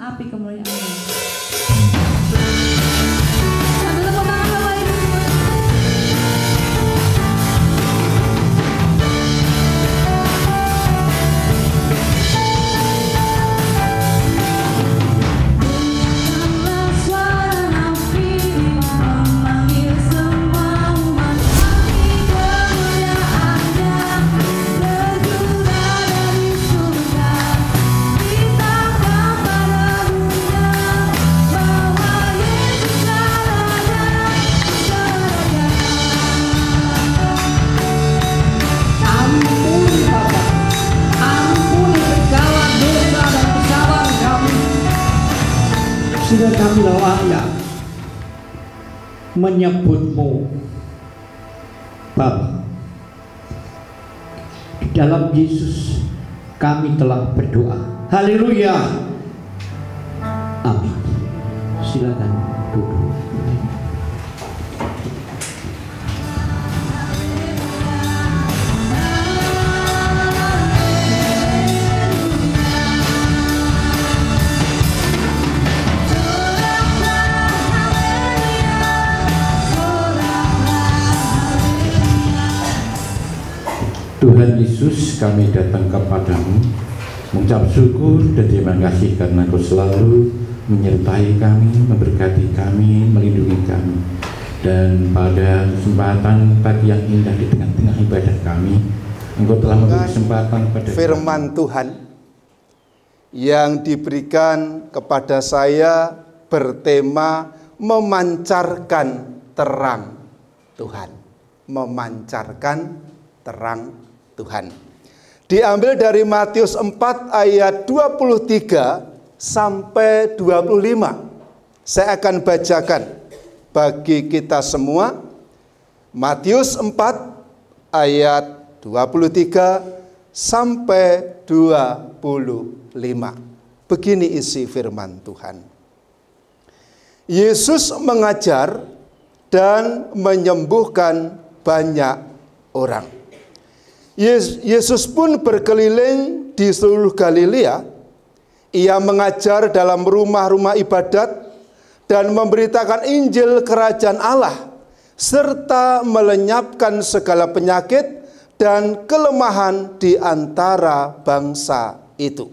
api kemuliaan Allah. Satu tepuk tangan Bapak Ibu semua. Dengarkanlah suara nafas memanggil semua umat api kemuliaan-Nya bergurau dari surga. Beritakan pada dunia bahwa Yesus Raja Raja. Ampuni Bapa, ampuni segala dosa dan kesalahan kami, sehingga kami layak menyebut-Mu Bapa. Di dalam Yesus kami telah berdoa. Haleluya. Amin. Silakan duduk. Tuhan Yesus, kami datang kepadamu mengucap syukur dan terima kasih karena Kau selalu menyertai kami, memberkati kami, melindungi kami. Dan pada kesempatan pagi yang indah di tengah-tengah ibadah kami, Engkau telah memberi kesempatan pada firman Tuhan yang diberikan kepada saya bertema memancarkan terang Tuhan. Memancarkan terang Tuhan. Diambil dari Matius 4 ayat 23 sampai 25. Saya akan bacakan bagi kita semua. Matius 4 ayat 23 sampai 25. Begini isi firman Tuhan. Yesus mengajar dan menyembuhkan banyak orang. Yesus pun berkeliling di seluruh Galilea. Ia mengajar dalam rumah-rumah ibadat dan memberitakan Injil Kerajaan Allah, serta melenyapkan segala penyakit dan kelemahan di antara bangsa itu.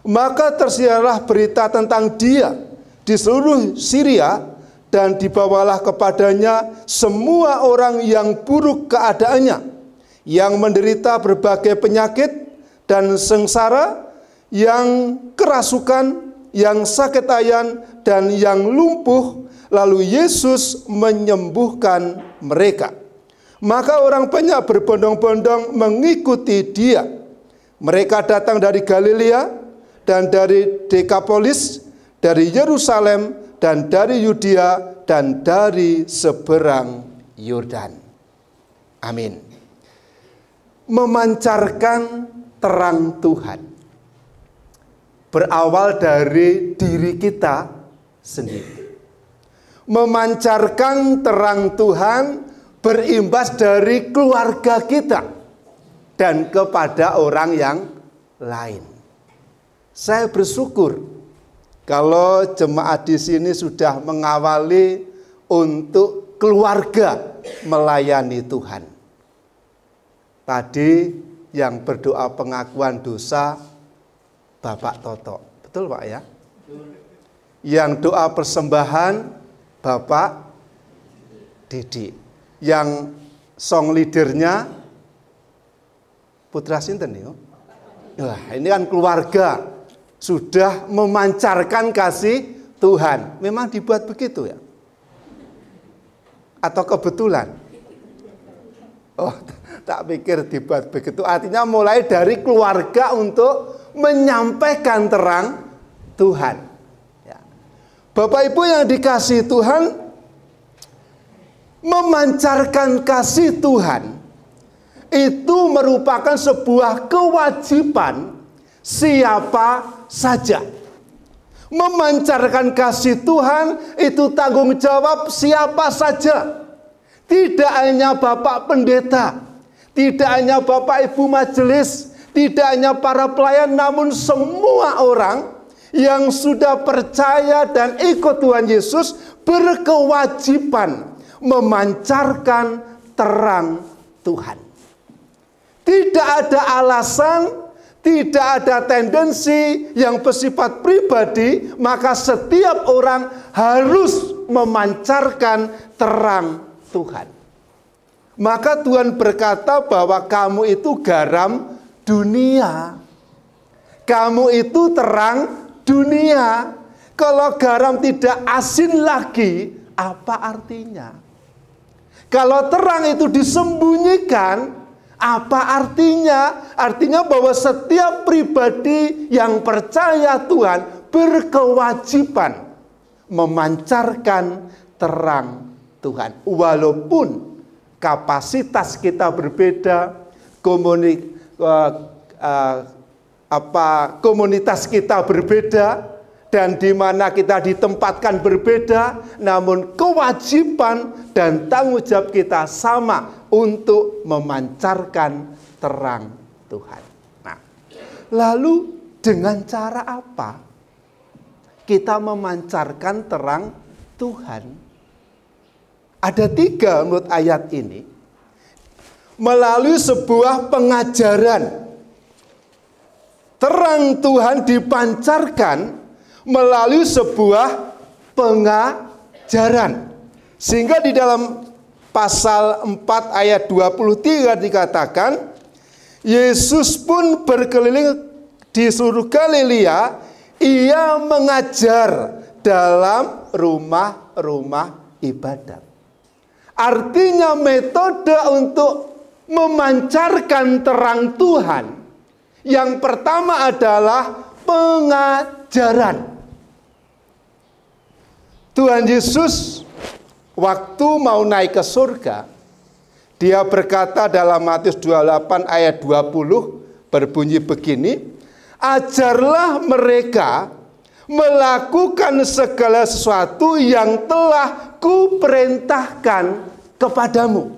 Maka tersiarlah berita tentang Dia di seluruh Syria, dan dibawalah kepadanya semua orang yang buruk keadaannya, yang menderita berbagai penyakit dan sengsara, yang kerasukan, yang sakit ayan, dan yang lumpuh, lalu Yesus menyembuhkan mereka. Maka orang banyak berbondong-bondong mengikuti Dia. Mereka datang dari Galilea dan dari Dekapolis, dari Yerusalem dan dari Yudea dan dari seberang Yordan. Amin. Memancarkan terang Tuhan berawal dari diri kita sendiri. Memancarkan terang Tuhan berimbas dari keluarga kita dan kepada orang yang lain. Saya bersyukur kalau jemaat di sini sudah mengawali untuk keluarga melayani Tuhan. Tadi yang berdoa pengakuan dosa Bapak Toto, betul Pak ya? Yang doa persembahan Bapak Didi. Yang song leadernya Putra Sinten ya? Wah, ini kan keluarga sudah memancarkan kasih Tuhan. Memang dibuat begitu ya? Atau kebetulan? Oh, tak pikir dibuat begitu. Artinya mulai dari keluarga untuk menyampaikan terang Tuhan. Ya. Bapak Ibu yang dikasihi Tuhan, memancarkan kasih Tuhan itu merupakan sebuah kewajiban siapa saja. Memancarkan kasih Tuhan itu tanggung jawab siapa saja. Tidak hanya Bapak Pendeta, tidak hanya Bapak Ibu Majelis, tidak hanya para pelayan, namun semua orang yang sudah percaya dan ikut Tuhan Yesus berkewajiban memancarkan terang Tuhan. Tidak ada alasan, tidak ada tendensi yang bersifat pribadi, maka setiap orang harus memancarkan terang Tuhan. Maka Tuhan berkata bahwa kamu itu garam dunia. Kamu itu terang dunia. Kalau garam tidak asin lagi, apa artinya? Kalau terang itu disembunyikan, apa artinya? Artinya bahwa setiap pribadi yang percaya Tuhan berkewajiban memancarkan terang Tuhan. Walaupun kapasitas kita berbeda, komunitas kita berbeda, dan di mana kita ditempatkan berbeda, namun kewajiban dan tanggung jawab kita sama untuk memancarkan terang Tuhan. Nah, lalu dengan cara apa kita memancarkan terang Tuhan? Ada 3 menurut ayat ini. Melalui sebuah pengajaran. Terang Tuhan dipancarkan melalui sebuah pengajaran. Sehingga di dalam pasal 4 ayat 23 dikatakan, Yesus pun berkeliling di seluruh Galilea, ia mengajar dalam rumah-rumah ibadat. Artinya metode untuk memancarkan terang Tuhan yang pertama adalah pengajaran. Tuhan Yesus waktu mau naik ke surga, dia berkata dalam Matius 28 ayat 20 berbunyi begini, ajarlah mereka melakukan segala sesuatu yang telah kuperintahkan kepadamu.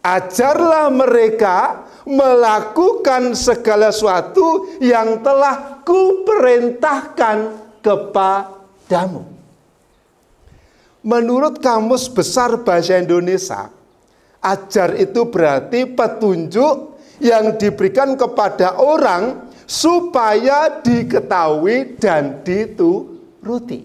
Ajarlah mereka melakukan segala sesuatu yang telah kuperintahkan kepadamu. Menurut Kamus Besar Bahasa Indonesia, ajar itu berarti petunjuk yang diberikan kepada orang supaya diketahui dan dituruti.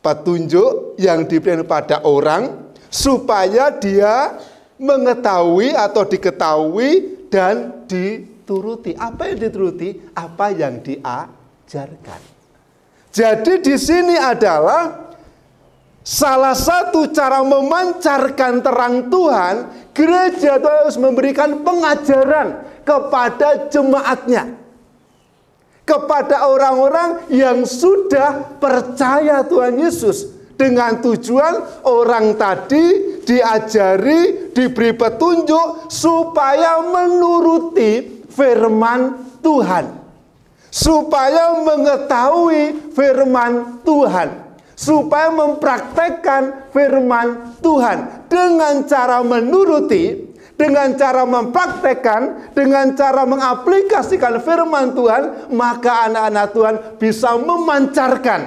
Petunjuk yang diberikan kepada orang supaya dia mengetahui atau diketahui dan dituruti. Apa yang dituruti? Apa yang diajarkan. Jadi di sini adalah salah satu cara memancarkan terang Tuhan, gereja itu harus memberikan pengajaran kepada jemaatnya, kepada orang-orang yang sudah percaya Tuhan Yesus, dengan tujuan orang tadi diajari, diberi petunjuk supaya menuruti firman Tuhan, supaya mengetahui firman Tuhan, supaya mempraktekkan firman Tuhan. Dengan cara menuruti, dengan cara mempraktekkan, dengan cara mengaplikasikan firman Tuhan, maka anak-anak Tuhan bisa memancarkan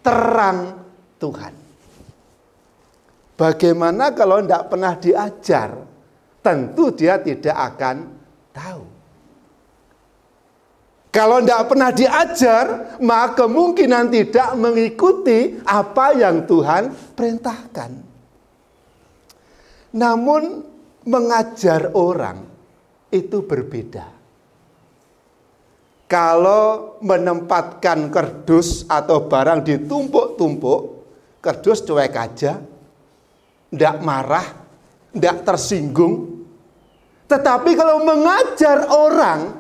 terang Tuhan. Bagaimana kalau tidak pernah diajar? Tentu dia tidak akan tahu. Kalau tidak pernah diajar, maka kemungkinan tidak mengikuti apa yang Tuhan perintahkan. Namun mengajar orang itu berbeda. Kalau menempatkan kardus atau barang ditumpuk-tumpuk, kardus cuek aja, tidak marah, tidak tersinggung. Tetapi kalau mengajar orang,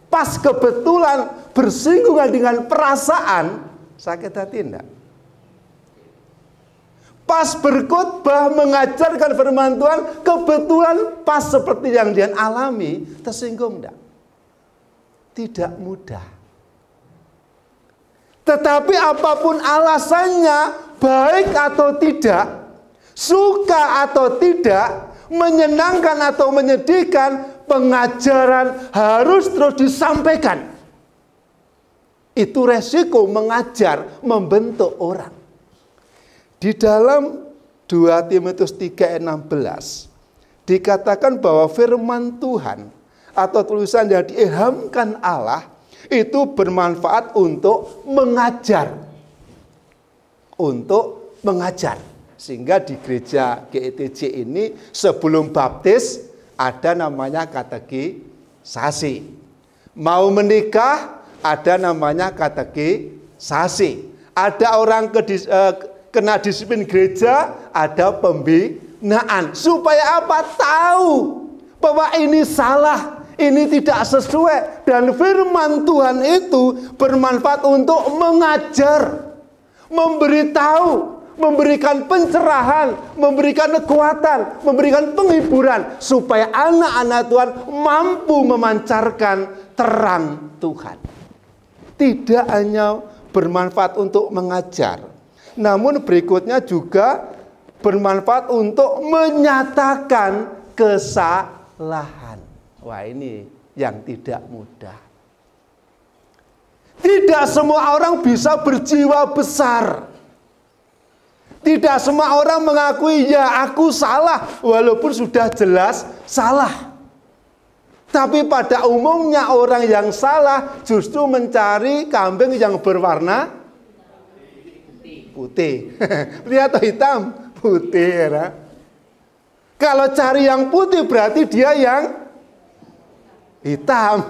pas kebetulan bersinggungan dengan perasaan, sakit hati enggak? Pas berkhotbah mengajarkan firman Tuhan, kebetulan pas seperti yang dia alami, tersinggung enggak? Tidak mudah. Tetapi apapun alasannya, baik atau tidak, suka atau tidak, menyenangkan atau menyedihkan, pengajaran harus terus disampaikan. Itu resiko mengajar, membentuk orang. Di dalam 2 Timotius 3 ayat 16 dikatakan bahwa firman Tuhan atau tulisan yang diilhamkan Allah itu bermanfaat untuk mengajar. Untuk mengajar. Sehingga di gereja GETJ ini sebelum baptis ada namanya katekisasi. Mau menikah ada namanya katekisasi. Ada orang kena disiplin gereja, ada pembinaan. Supaya apa? Tahu bahwa ini salah, ini tidak sesuai. Dan firman Tuhan itu bermanfaat untuk mengajar, memberitahu, memberikan pencerahan, memberikan kekuatan, memberikan penghiburan. Supaya anak-anak Tuhan mampu memancarkan terang Tuhan. Tidak hanya bermanfaat untuk mengajar, namun berikutnya juga bermanfaat untuk menyatakan kesalahan. Wah, ini yang tidak mudah. Tidak semua orang bisa berjiwa besar. Tidak semua orang mengakui, ya aku salah, walaupun sudah jelas salah. Tapi pada umumnya orang yang salah justru mencari kambing yang berwarna putih. Lihat hitam, putih ya. Kalau cari yang putih berarti dia yang hitam.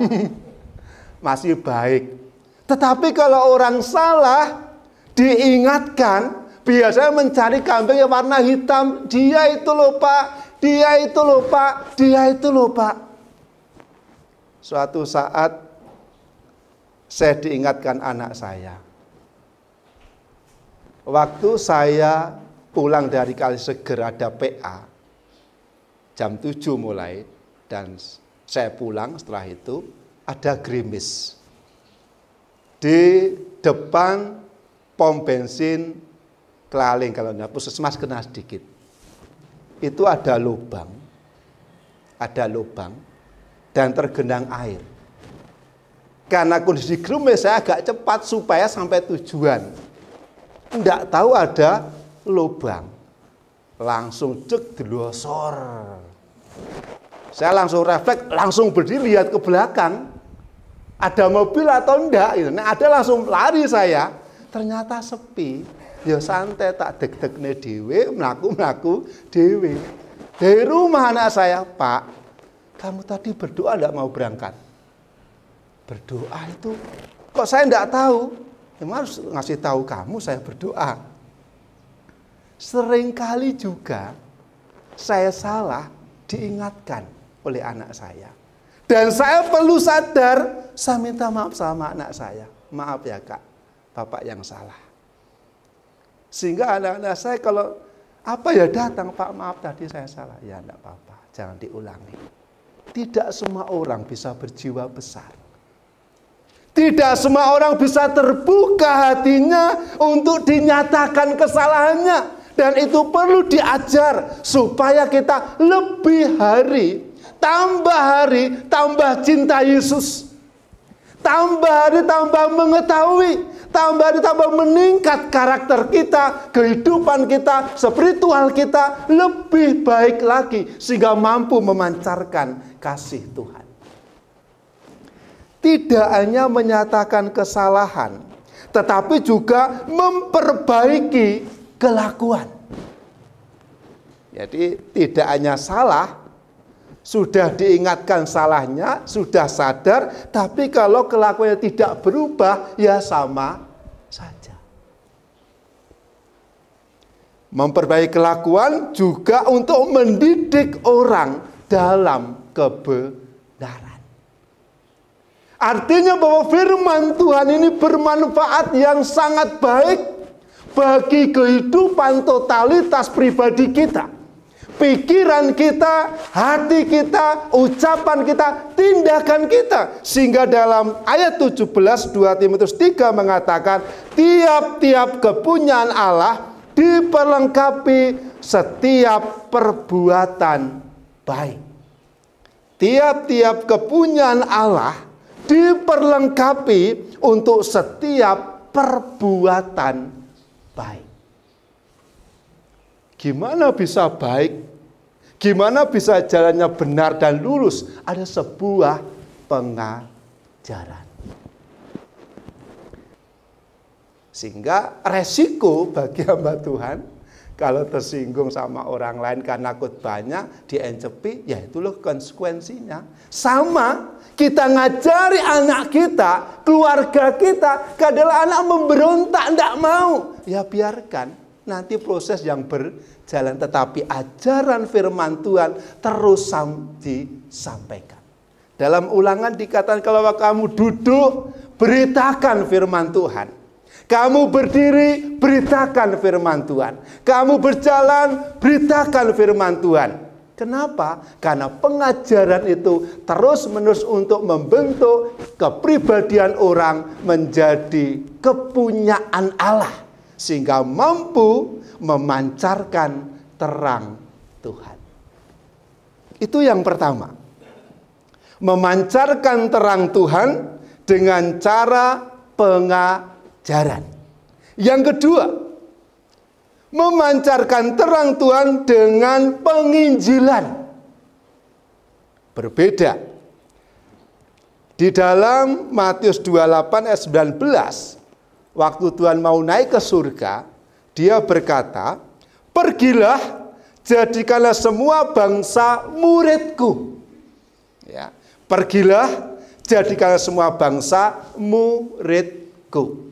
Masih baik. Tetapi kalau orang salah diingatkan, biasanya mencari kambing yang warna hitam. Dia itu loh Pak, dia itu loh Pak, dia itu loh Pak. Suatu saat saya diingatkan anak saya. Waktu saya pulang dari Kaliseger ada PA. Jam 7 mulai. Dan saya pulang setelah itu ada gerimis. Di depan pom bensin Kelaling, kalau enggak Puskesmas kena sedikit. Itu ada lubang. Ada lubang dan tergenang air. Karena kondisi gerimis saya agak cepat supaya sampai tujuan. Enggak tahu ada lubang. Langsung cek delosor. Saya langsung refleks, langsung berdiri lihat ke belakang. Ada mobil atau enggak? Nah, ada langsung lari saya. Ternyata sepi. Ya santai tak deg-degne dhewe, mlaku-mlaku dhewe. Dari rumah anak saya, Pak, kamu tadi berdoa enggak mau berangkat? Berdoa itu kok saya enggak tahu? Memang harus ngasih tahu kamu saya berdoa. Seringkali juga saya salah diingatkan oleh anak saya. Dan saya perlu sadar, saya minta maaf sama anak saya. Maaf ya Kak, Bapak yang salah. Sehingga anak-anak saya kalau apa ya datang, Pak maaf tadi saya salah. Ya enggak apa-apa, jangan diulangi. Tidak semua orang bisa berjiwa besar. Tidak semua orang bisa terbuka hatinya untuk dinyatakan kesalahannya. Dan itu perlu diajar supaya kita lebih hari, tambah cinta Yesus. Tambah hari, tambah mengetahui. Tambah hari, tambah meningkat karakter kita, kehidupan kita, spiritual kita lebih baik lagi. Sehingga mampu memancarkan kasih Tuhan. Tidak hanya menyatakan kesalahan, tetapi juga memperbaiki kelakuan. Jadi tidak hanya salah, sudah diingatkan salahnya, sudah sadar, tapi kalau kelakuannya tidak berubah, ya sama saja. Memperbaiki kelakuan juga untuk mendidik orang dalam kebenaran. Artinya bahwa firman Tuhan ini bermanfaat yang sangat baik bagi kehidupan totalitas pribadi kita. Pikiran kita, hati kita, ucapan kita, tindakan kita. Sehingga dalam ayat 17 2 Timotius 3 mengatakan, tiap-tiap kepunyaan Allah diperlengkapi setiap perbuatan baik. Tiap-tiap kepunyaan Allah diperlengkapi untuk setiap perbuatan baik. Gimana bisa baik? Gimana bisa jalannya benar dan lurus? Ada sebuah pengajaran. Sehingga resiko bagi hamba Tuhan kalau tersinggung sama orang lain karena khotbahnya diencepi, ya itu loh konsekuensinya. Sama kita ngajari anak kita, keluarga kita, adalah anak memberontak, tidak mau. Ya biarkan, nanti proses yang berjalan. Tetapi ajaran firman Tuhan terus disampaikan. Dalam Ulangan dikatakan kalau kamu duduk, beritakan firman Tuhan. Kamu berdiri, beritakan firman Tuhan. Kamu berjalan, beritakan firman Tuhan. Kenapa? Karena pengajaran itu terus-menerus untuk membentuk kepribadian orang menjadi kepunyaan Allah. Sehingga mampu memancarkan terang Tuhan. Itu yang pertama. Memancarkan terang Tuhan dengan cara pengajaran. Yang kedua, memancarkan terang Tuhan dengan penginjilan. Berbeda. Di dalam Matius 28 ayat 19, waktu Tuhan mau naik ke surga, dia berkata, "Pergilah, jadikanlah semua bangsa muridku." Ya, pergilah, jadikanlah semua bangsa muridku.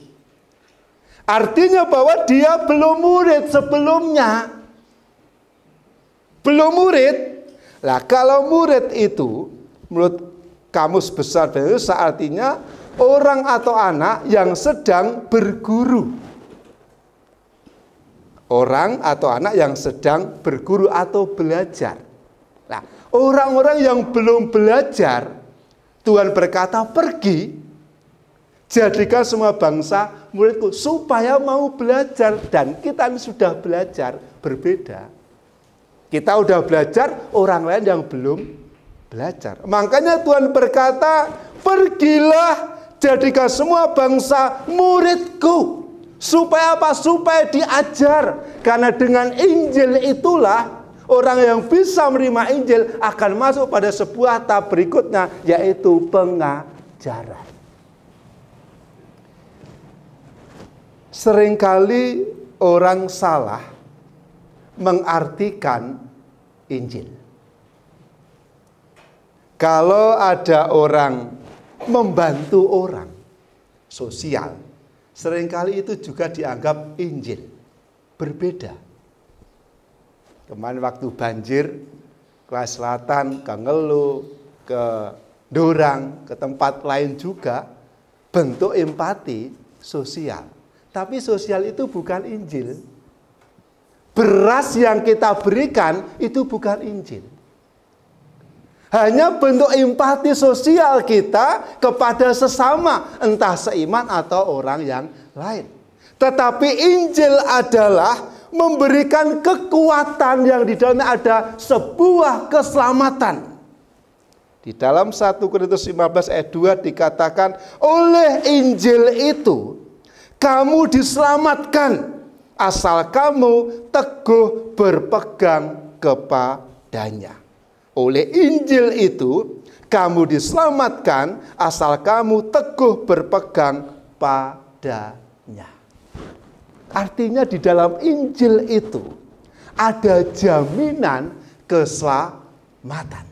Artinya bahwa dia belum murid sebelumnya. Belum murid. Nah, kalau murid itu, menurut Kamus Besar Bahasa Indonesia, artinya orang atau anak yang sedang berguru. Orang atau anak yang sedang berguru atau belajar. Nah, orang-orang yang belum belajar, Tuhan berkata, "Pergi, jadikan semua bangsa muridku," supaya mau belajar. Dan kita ini sudah belajar, berbeda. Kita sudah belajar, orang lain yang belum belajar. Makanya Tuhan berkata, "Pergilah, jadikan semua bangsa muridku." Supaya apa? Supaya diajar. Karena dengan Injil itulah orang yang bisa menerima Injil akan masuk pada sebuah tahap berikutnya, yaitu pengajaran. Seringkali orang salah mengartikan Injil. Kalau ada orang membantu orang sosial, seringkali itu juga dianggap Injil. Berbeda. Kemarin waktu banjir, ke Selatan, ke Ngelu, ke Dorang, ke tempat lain juga, bentuk empati sosial. Tapi sosial itu bukan Injil. Beras yang kita berikan itu bukan Injil. Hanya bentuk empati sosial kita kepada sesama, entah seiman atau orang yang lain. Tetapi Injil adalah memberikan kekuatan yang di dalamnya ada sebuah keselamatan. Di dalam 1 Korintus 15 ayat 2 dikatakan, oleh Injil itu kamu diselamatkan asal kamu teguh berpegang kepadanya. Oleh Injil itu kamu diselamatkan asal kamu teguh berpegang padanya. Artinya di dalam Injil itu ada jaminan keselamatan.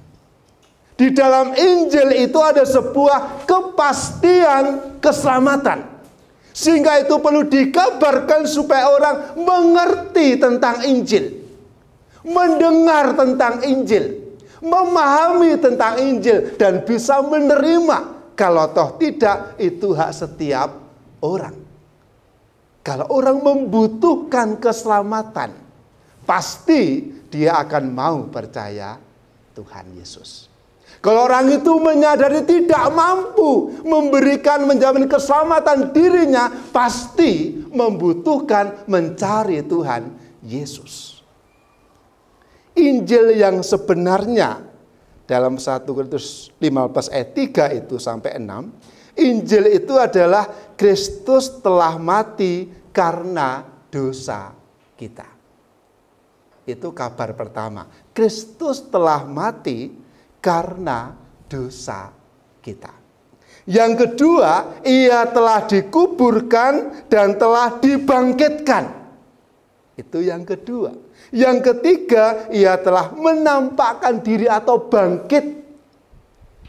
Di dalam Injil itu ada sebuah kepastian keselamatan. Sehingga itu perlu dikabarkan supaya orang mengerti tentang Injil. Mendengar tentang Injil. Memahami tentang Injil. Dan bisa menerima. Kalau toh tidak, itu hak setiap orang. Kalau orang membutuhkan keselamatan, pasti dia akan mau percaya Tuhan Yesus. Kalau orang itu menyadari tidak mampu memberikan, menjamin keselamatan dirinya, pasti membutuhkan mencari Tuhan Yesus. Injil yang sebenarnya dalam 1 Korintus 15 ayat 3 itu sampai 6, Injil itu adalah Kristus telah mati karena dosa kita. Itu kabar pertama. Kristus telah mati karena dosa kita. Yang kedua, ia telah dikuburkan dan telah dibangkitkan. Itu yang kedua. Yang ketiga, ia telah menampakkan diri atau bangkit,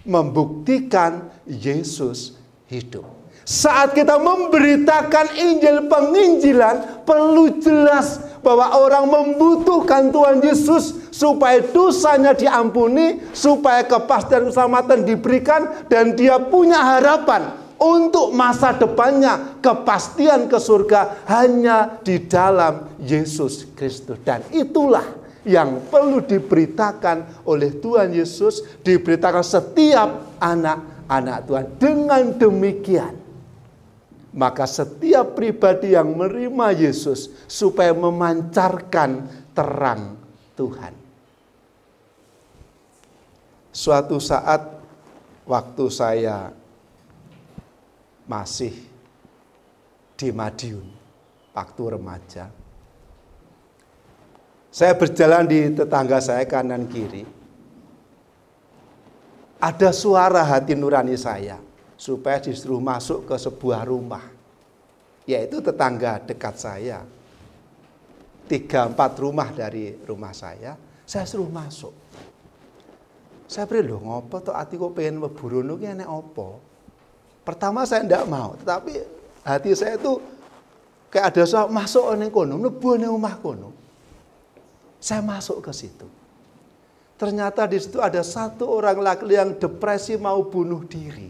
membuktikan Yesus hidup. Saat kita memberitakan Injil penginjilan, perlu jelas bahwa orang membutuhkan Tuhan Yesus supaya dosanya diampuni, supaya kepastian keselamatan diberikan, dan dia punya harapan untuk masa depannya, kepastian ke surga hanya di dalam Yesus Kristus. Dan itulah yang perlu diberitakan oleh Tuhan Yesus, diberitakan setiap anak-anak Tuhan. Dengan demikian, maka setiap pribadi yang menerima Yesus supaya memancarkan terang Tuhan. Suatu saat waktu saya masih di Madiun, waktu remaja, saya berjalan di tetangga saya kanan kiri. Ada suara hati nurani saya supaya disuruh masuk ke sebuah rumah, yaitu tetangga dekat saya. 3-4 rumah dari rumah saya suruh masuk. Saya beri, loh ngopo toh ati kok pengen mlebu rono ki enek apa? Pertama saya tidak mau, tetapi hati saya itu kayak ada suara masuk ning kono, mlebu ning omah kono. Saya masuk ke situ. Ternyata di situ ada satu orang laki yang depresi mau bunuh diri.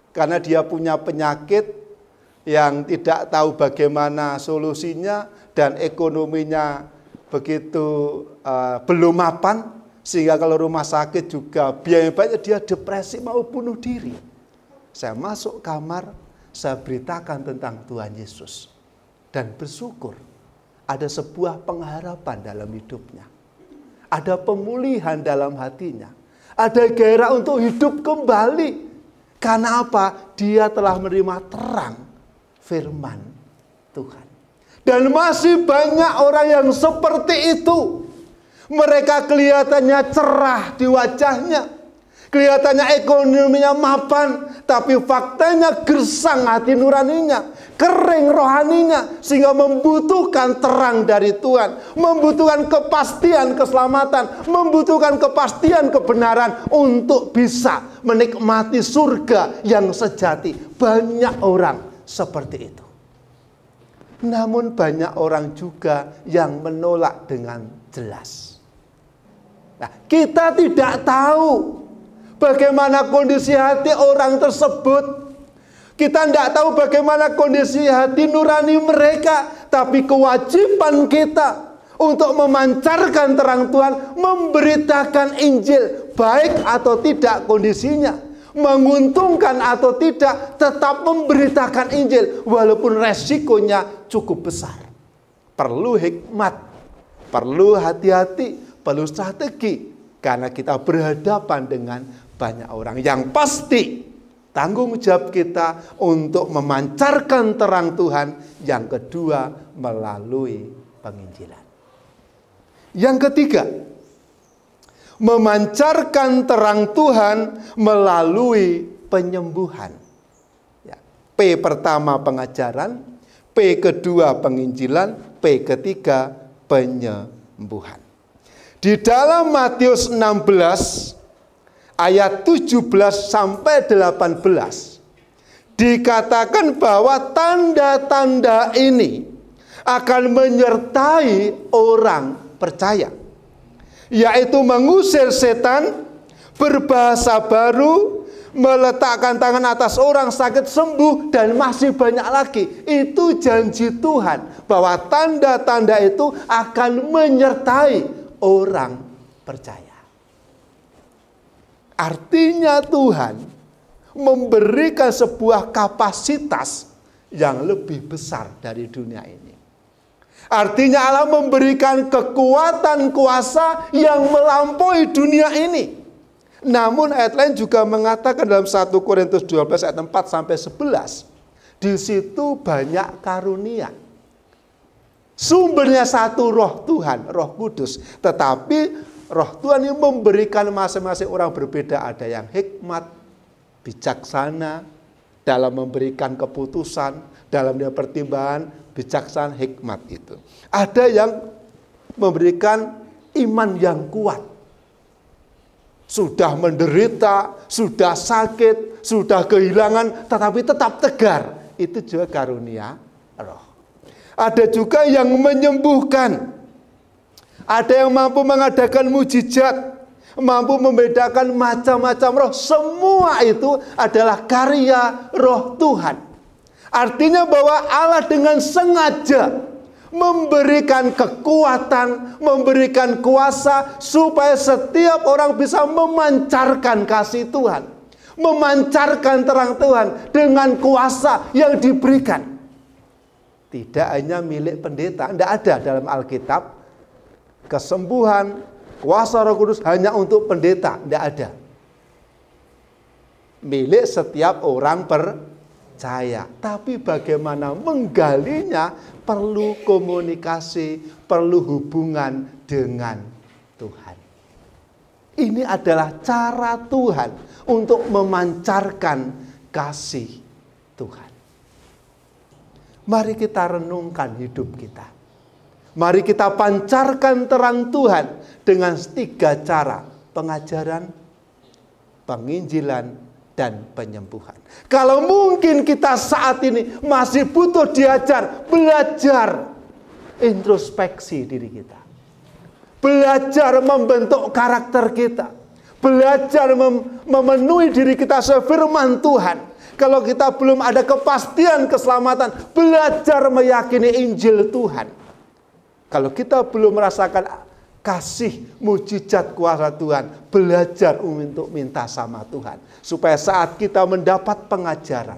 Karena dia punya penyakit yang tidak tahu bagaimana solusinya dan ekonominya begitu belum mapan, sehingga kalau rumah sakit juga biaya banyak, dia depresi mau bunuh diri. Saya masuk kamar, saya beritakan tentang Tuhan Yesus dan bersyukur ada sebuah pengharapan dalam hidupnya. Ada pemulihan dalam hatinya. Ada gairah untuk hidup kembali. Karena apa? Dia telah menerima terang firman Tuhan. Dan masih banyak orang yang seperti itu. Mereka kelihatannya cerah di wajahnya. Kelihatannya ekonominya mapan. Tapi faktanya gersang hati nuraninya. Kering rohaninya. Sehingga membutuhkan terang dari Tuhan. Membutuhkan kepastian keselamatan. Membutuhkan kepastian kebenaran. Untuk bisa menikmati surga yang sejati. Banyak orang seperti itu. Namun banyak orang juga yang menolak dengan jelas. Nah, kita tidak tahu bagaimana kondisi hati orang tersebut. Kita tidak tahu bagaimana kondisi hati nurani mereka. Tapi kewajiban kita untuk memancarkan terang Tuhan, memberitakan Injil, baik atau tidak kondisinya, menguntungkan atau tidak, tetap memberitakan Injil walaupun resikonya cukup besar. Perlu hikmat, perlu hati-hati, perlu strategi, karena kita berhadapan dengan banyak orang. Yang pasti tanggung jawab kita untuk memancarkan terang Tuhan. Yang kedua, melalui penginjilan. Yang ketiga, memancarkan terang Tuhan melalui penyembuhan. Ya. P pertama pengajaran, P kedua penginjilan, P ketiga penyembuhan. Di dalam Matius 16 ayat 17 sampai 18 dikatakan bahwa tanda-tanda ini akan menyertai orang percaya, yaitu mengusir setan, berbahasa baru, meletakkan tangan atas orang sakit sembuh, dan masih banyak lagi. Itu janji Tuhan bahwa tanda-tanda itu akan menyertai orang percaya. Artinya Tuhan memberikan sebuah kapasitas yang lebih besar dari dunia ini. Artinya Allah memberikan kekuatan kuasa yang melampaui dunia ini. Namun ayat lain juga mengatakan dalam 1 Korintus 12 ayat 4 sampai 11, di situ banyak karunia. Sumbernya satu, Roh Tuhan, Roh Kudus. Tetapi Roh Tuhan yang memberikan masing-masing orang berbeda. Ada yang hikmat, bijaksana, dalam memberikan keputusan, dalam dia pertimbangan, bijaksana, hikmat itu. Ada yang memberikan iman yang kuat. Sudah menderita, sudah sakit, sudah kehilangan, tetapi tetap tegar. Itu juga karunia Roh. Ada juga yang menyembuhkan. Ada yang mampu mengadakan mujizat, mampu membedakan macam-macam roh. Semua itu adalah karya Roh Tuhan. Artinya bahwa Allah dengan sengaja memberikan kekuatan, memberikan kuasa supaya setiap orang bisa memancarkan kasih Tuhan, memancarkan terang Tuhan dengan kuasa yang diberikan. Tidak hanya milik pendeta, tidak ada dalam Alkitab kesembuhan, kuasa Roh Kudus hanya untuk pendeta, tidak ada. Milik setiap orang percaya. Tapi bagaimana menggalinya perlu komunikasi, perlu hubungan dengan Tuhan. Ini adalah cara Tuhan untuk memancarkan kasih Tuhan. Mari kita renungkan hidup kita. Mari kita pancarkan terang Tuhan dengan 3 cara: pengajaran, penginjilan, dan penyembuhan. Kalau mungkin kita saat ini masih butuh diajar, belajar introspeksi diri kita. Belajar membentuk karakter kita. Belajar memenuhi diri kita sefirman Tuhan. Kalau kita belum ada kepastian keselamatan, belajar meyakini Injil Tuhan. Kalau kita belum merasakan kasih mujizat kuasa Tuhan, belajar untuk minta sama Tuhan. Supaya saat kita mendapat pengajaran,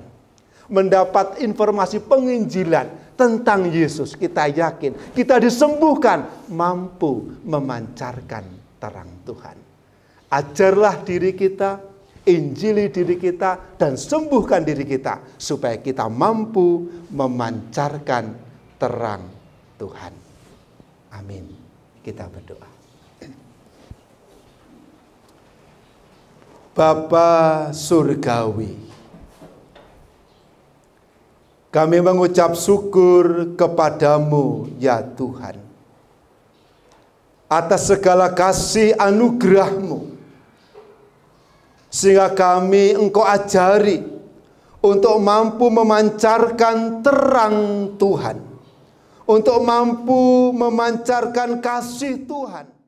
mendapat informasi penginjilan tentang Yesus, kita yakin, kita disembuhkan, mampu memancarkan terang Tuhan. Ajarlah diri kita, injili diri kita, dan sembuhkan diri kita, supaya kita mampu memancarkan terang Tuhan. Amin. Kita berdoa. Bapa Surgawi, kami mengucap syukur kepadamu ya Tuhan, atas segala kasih anugerah-Mu, sehingga kami Engkau ajari untuk mampu memancarkan terang Tuhan, untuk mampu memancarkan kasih Tuhan.